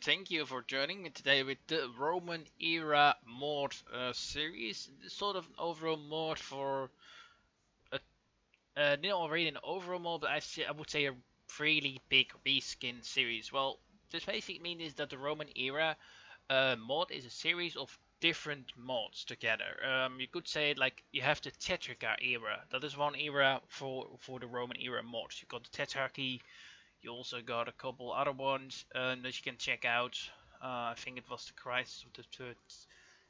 Thank you for joining me today with the Roman era mod series. It's sort of an overall mod for a, not really an overall mod, but I would say a really big reskin series. Well, this basically means is that the Roman era mod is a series of different mods together. You could say it like you have the Tetrarchy era. That is one era for the Roman era mods. You got the Tetrarchy. You also got a couple other ones that you can check out. I think it was the Crisis of the Third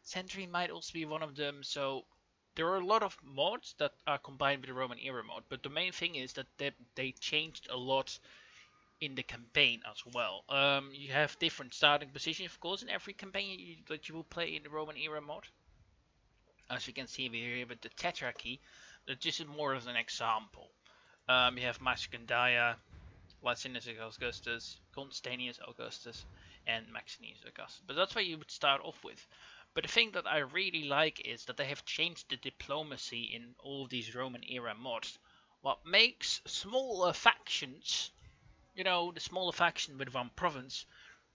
Century might also be one of them. So there are a lot of mods that are combined with the Roman era mod, but the main thing is that they changed a lot in the campaign as well. You have different starting positions, of course, in every campaign that you will play in the Roman era mod. As you can see here with the Tetrarchy, that this is more as an example. You have Macedonia, Licinius Augustus, Constantius Augustus, and Maxentius Augustus. But that's what you would start off with. But the thing that I really like is that they have changed the diplomacy in all of these Roman era mods. What makes smaller factions, the smaller faction with one province,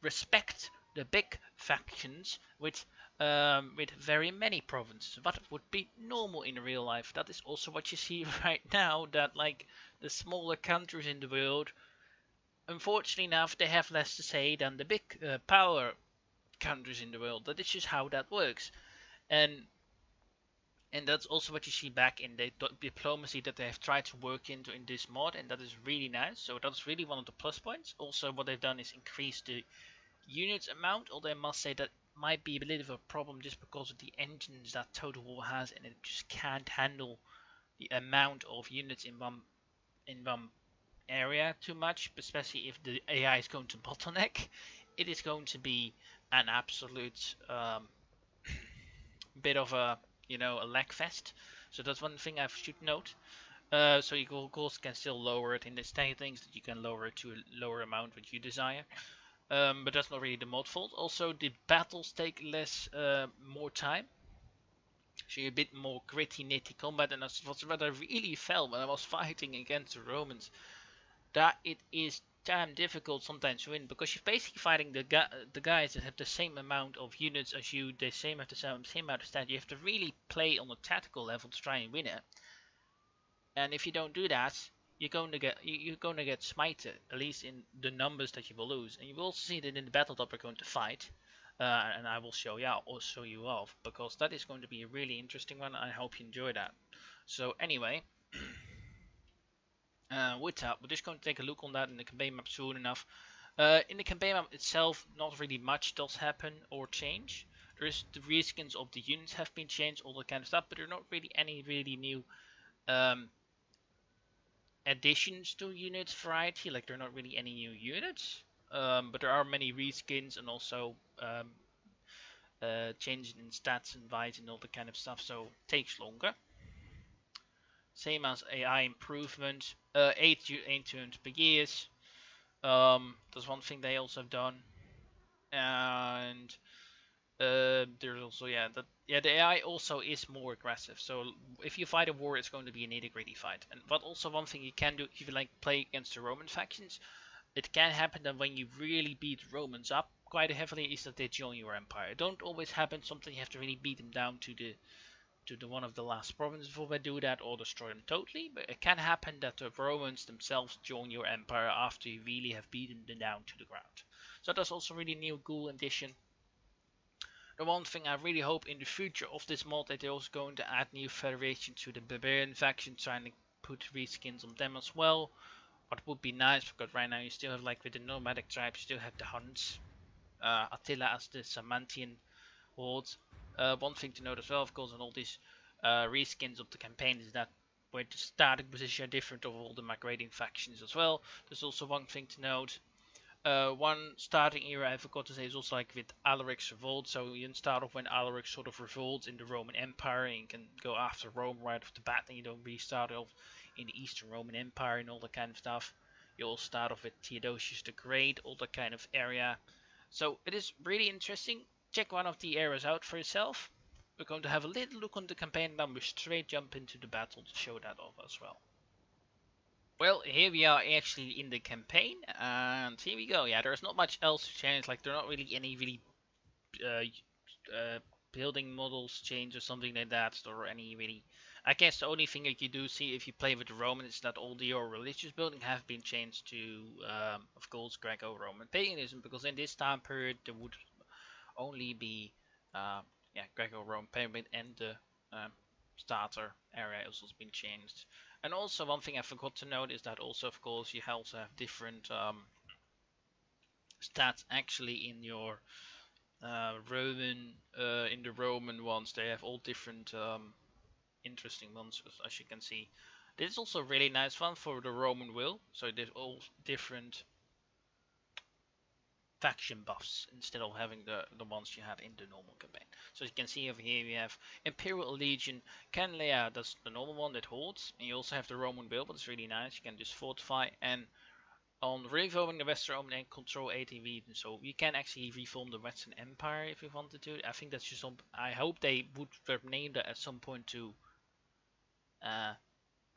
respect the big factions with very many provinces. What would be normal in real life. That is also what you see right now. That like the smaller countries in the world, unfortunately enough, they have less to say than the big power countries in the world. That is just how that works, and and that's also what you see back in the diplomacy that they have tried to work into in this mod, and that is really nice. So that's really one of the plus points. Also, what they've done is increase the units amount, although I must say that might be a bit of a problem just because of the engines that Total War has, and it just can't handle the amount of units in one area too much, especially if the AI is going to bottleneck. It is going to be an absolute bit of a lag fest. So that's one thing I should note. So you of course can still lower it in the settings that you can lower it to a lower amount which you desire. But that's not really the mod fault. Also, the battles take more time. So you're a bit more gritty, nitty combat, and that's what I really felt when I was fighting against the Romans. That it is damn difficult sometimes to win because you're basically fighting the guys that have the same amount of units as you, the same have the same amount of stats. You have to really play on a tactical level to try and win it. And if you don't do that, you're going to get smited, at least in the numbers that you will lose. And you will also see that in the battle that we're going to fight, and I will show you off because that is going to be a really interesting one. I hope you enjoy that. So anyway. With that, we're just going to take a look on that in the campaign map soon enough. In the campaign map itself, not really much does happen or change. There is the reskins of the units have been changed, all that kind of stuff, but there are not really any really new additions to units variety. Like there are not really any new units, but there are many reskins and also changes in stats and vies and all that kind of stuff. So it takes longer. Same as AI improvement, 8 units per year. That's one thing they also have done, and there's also the AI also is more aggressive. So if you fight a war, it's going to be a nitty-gritty fight. And but also one thing you can do if you like play against the Roman factions, it can happen that when you really beat Romans up quite heavily, is that they join your empire. It don't always happen. Sometimes you have to really beat them down to the one of the last provinces before they do that, or destroy them totally. But it can happen that the Romans themselves join your empire after you really have beaten them down to the ground. So that's also really new cool addition. The one thing I really hope in the future of this mod that they're also going to add new federations to the barbarian faction, trying to put reskins on them as well. What would be nice, because right now you still have, like with the nomadic tribes, you still have the Huns, Attila as the Samantian hordes. One thing to note as well, of course, on all these reskins of the campaign is that where the starting position are different of all the migrating factions as well. There's also one thing to note. One starting era I forgot to say is also like with Alaric's revolt. So you can start off when Alaric sort of revolts in the Roman Empire and you can go after Rome right off the bat, and you don't really start off in the Eastern Roman Empire and all that kind of stuff. You all start off with Theodosius the Great, all that kind of area. So it is really interesting. Check one of the areas out for yourself. We're going to have a little look on the campaign, then we straight jump into the battle to show that off as well. Well, here we are actually in the campaign, and here we go. Yeah, there's not much else to change. Like, there are not really any really uh, building models change or something like that, or any really. I guess the only thing that you do see if you play with the Roman is that all your religious building have been changed to, of course, Greco-Roman paganism, because in this time period there would only be, yeah, Greco-Roman paganism, and the um, starter area has also been changed. And also one thing I forgot to note is that also, of course, you also have different stats actually in your Roman, in the Roman ones. They have all different interesting ones, as you can see. This is also a really nice one for the Roman will. So there's all different faction buffs instead of having the ones you had in the normal campaign. So you can see over here we have Imperial Legion, Canlea, that's the normal one that holds, and you also have the Roman will, but it's really nice. You can just fortify and on reforming the Western Roman and control 80 regions. So you can actually reform the Western Empire if you wanted to. I think that's just some. I hope they would rename that at some point to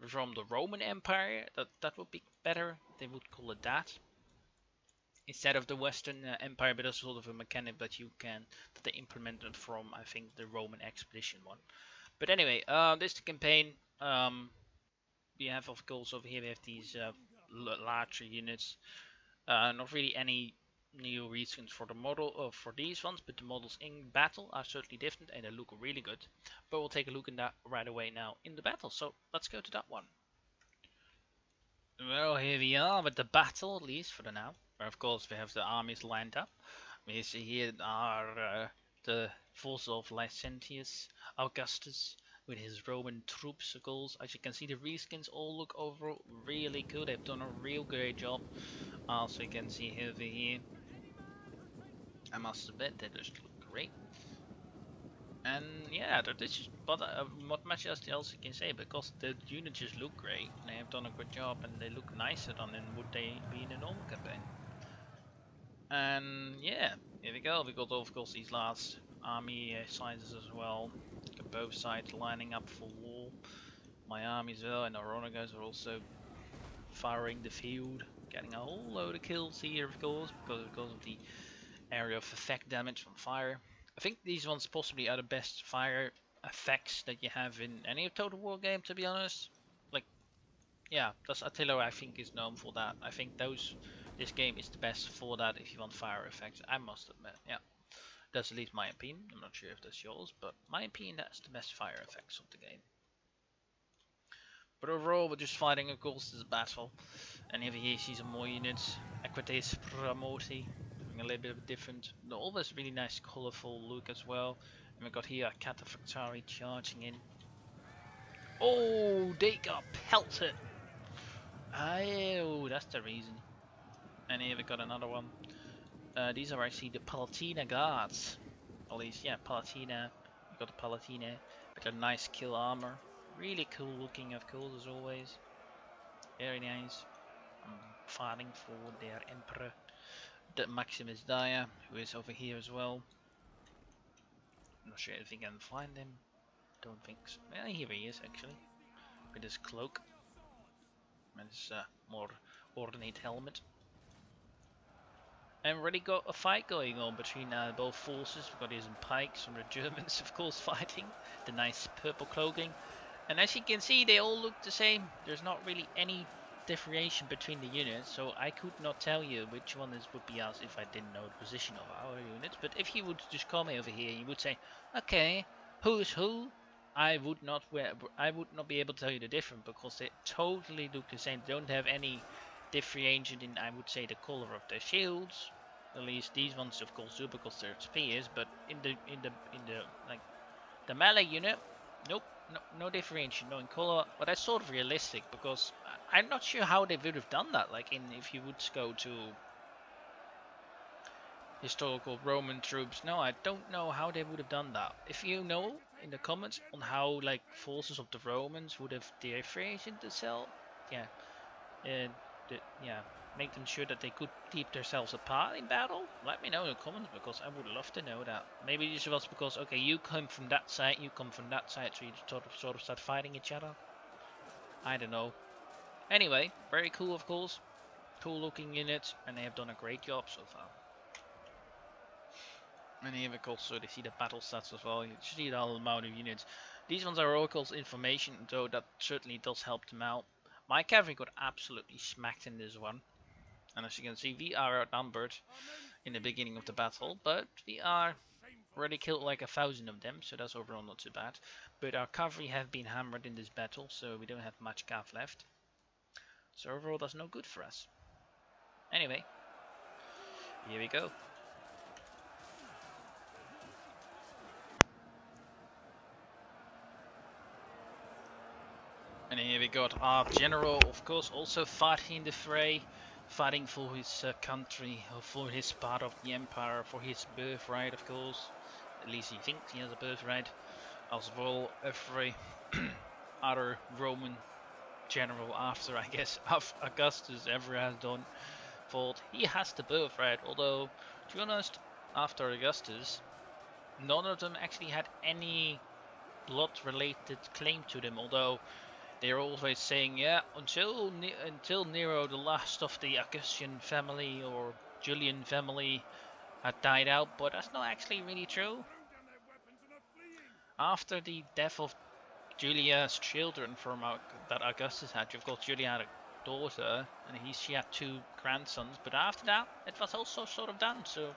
reform the Roman Empire. That would be better. They would call it that instead of the Western Empire. But that's sort of a mechanic that you can that they implemented from I think the Roman Expedition one. But anyway, this is the campaign. We have of course over here we have these larger units. Not really any new reasons for the model for these ones, but the models in battle are certainly different and they look really good. But we'll take a look at that right away now in the battle. So let's go to that one. Well, here we are with the battle, at least for the now. Where of course we have the armies lined up. We see here are the forces of Licentius Augustus with his Roman troops, of course. As you can see, the reskins all look overall really good. They've done a real great job. Also, you can see over here, I must admit, they just look great. And yeah, this is but not much else you can say because the units just look great. They have done a good job and they look nicer than would they be in a normal campaign. And yeah, here we go. We got of course these last army sizes as well. Got both sides lining up for war. My army as well, and our honor guys are also firing the field, getting a whole load of kills here, of course, because of the area of effect damage from fire. I think these ones possibly are the best fire effects that you have in any Total War game, to be honest. Like, yeah, that's Attila I think is known for that. I think this game is the best for that if you want fire effects, I must admit, yeah. That's at least my opinion. I'm not sure if that's yours, but my opinion that's the best fire effects of the game. But overall, we're just fighting, of course, this battle. And over here, you see some more units. Equites Pramoti, a little bit different. Always really nice, colorful look as well. And we got here Cataphractari charging in. Oh, they got pelted. Oh, that's the reason. And here we got another one. These are actually the Palatina guards. At least, yeah, Palatina. We got the Palatina with a nice kill armor. Really cool looking, of course, as always. Very nice. Fighting for their emperor, the Maximus Dia, who is over here as well. I'm not sure if we can find him. Don't think so. Yeah, here he is actually, with his cloak and his more ornate helmet. And already got a fight going on between both forces. We've got his pikes from the Germans, of course, fighting the nice purple cloaking. And as you can see, they all look the same. There's not really any differentiation between the units, so I could not tell you which one would be us if I didn't know the position of our units. But if you would just come over here, you would say, okay, who's who? I would not be able to tell you the difference because they totally look the same. They don't have any differentiation in, I would say, the color of their shields. At least these ones, of course, do because they're spears. But in the like the melee unit, nope. No differentiation, no in color, but that's sort of realistic because I'm not sure how they would have done that. Like if you would go to historical Roman troops, no, I don't know how they would have done that. If you know in the comments on how like forces of the Romans would have differentiated themselves, yeah, yeah, make them sure that they could keep themselves apart in battle. Let me know in the comments because I would love to know that. Maybe this was because okay, you come from that side, you come from that side, so you sort of start fighting each other. I don't know. Anyway, very cool of course. Cool looking unit, and they have done a great job so far. And here we can also see the battle stats as well. You see the amount of units. These ones are Oracle's information, though that certainly does help them out. My cavalry got absolutely smacked in this one. And as you can see, we are outnumbered in the beginning of the battle, but we are already killed like 1,000 of them, so that's overall not too bad. But our cavalry have been hammered in this battle, so we don't have much cav left. So overall that's no good for us. Anyway, here we go. And here we got our general, of course, also fighting in the fray, fighting for his country, or for his part of the empire, for his birthright, of course. At least he thinks he has a birthright. As well, every other Roman general after, I guess, Augustus ever has done, thought he has the birthright. Although, to be honest, after Augustus, none of them actually had any blood-related claim to them. Although they're always saying, yeah, until Nero, the last of the Augustan family or Julian family, had died out. But that's not actually really true. After the death of Julia's children from that Augustus had, of course, Julia had a daughter, and she had 2 grandsons. But after that, it was also sort of done. So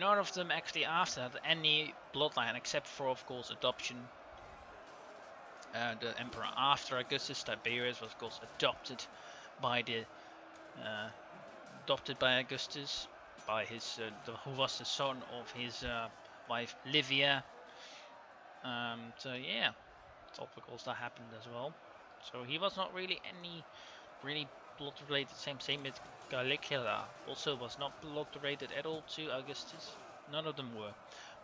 none of them actually after had any bloodline, except for, of course, adoption. The emperor after Augustus, Tiberius, was of course adopted by Augustus, by his who was the son of his wife Livia. So yeah, of course that happened as well. So he was not really any blood related. Same with Caligula, also was not blood related at all to Augustus. None of them were,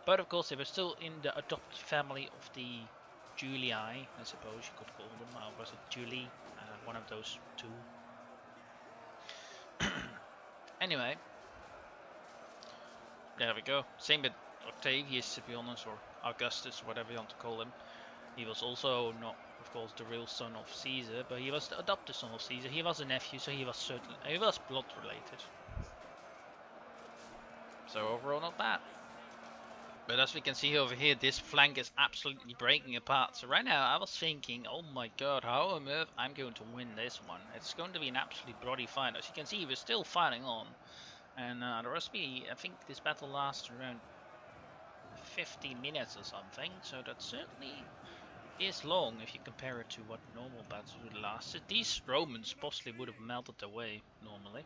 but of course they were still in the adopted family of the Julii, I suppose you could call them. Or was it Julie? One of those 2. Anyway, there we go. Same with Octavius, to be honest, or Augustus, whatever you want to call him. He was also not, of course, the real son of Caesar, but he was the adopted son of Caesar. He was a nephew, so he was blood related. So overall, not bad. But as we can see over here, this flank is absolutely breaking apart. So right now, I was thinking, oh my god, how on earth I'm going to win this one. It's going to be an absolutely bloody fight. As you can see, we're still fighting on. And the recipe, I think this battle lasts around 15 minutes or something. So that certainly is long if you compare it to what normal battles would last. These Romans possibly would have melted away normally.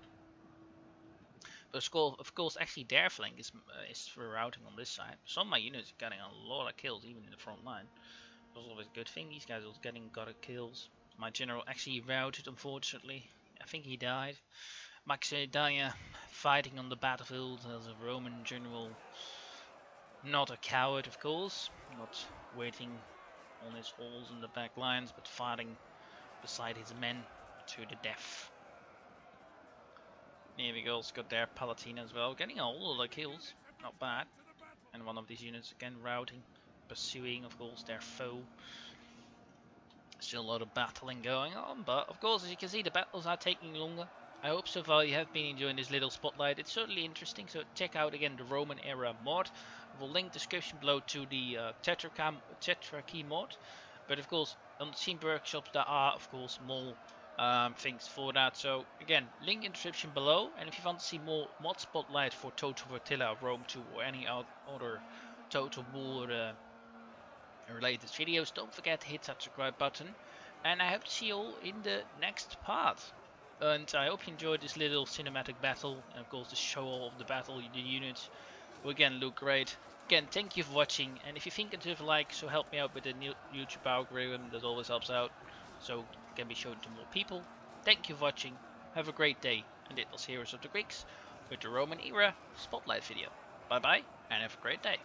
But of course, actually their flank is for routing on this side. Some of my units are getting a lot of kills, even in the front line. That's always a good thing. These guys are getting kills. My general actually routed, unfortunately. I think he died. Maxedania fighting on the battlefield as a Roman general. Not a coward, of course. Not waiting on his horse in the back lines, but fighting beside his men to the death. Here we go, got their Palatina as well, getting a whole lot of kills, not bad. And one of these units again routing, pursuing of course their foe. Still a lot of battling going on, but of course as you can see the battles are taking longer. I hope so far you have been enjoying this little spotlight. It's certainly interesting, so check out again the Roman era mod. I will link description below to the Tetrarchy mod. But of course on the Team Workshops there are of course more things for that. So again, link in the description below, and if you want to see more mod spotlight for Total Attila, Rome 2 or any other Total War related videos, don't forget to hit that subscribe button, and I hope to see you all in the next part. And I hope you enjoyed this little cinematic battle, and of course the show all of the battle, the units will again look great. Again, thank you for watching, and if you think it's worth a like, so help me out with the new YouTube algorithm, that always helps out, so it can be shown to more people. Thank you for watching, have a great day, and it was Heroes of the Greeks with the Roman era spotlight video. Bye bye, and have a great day.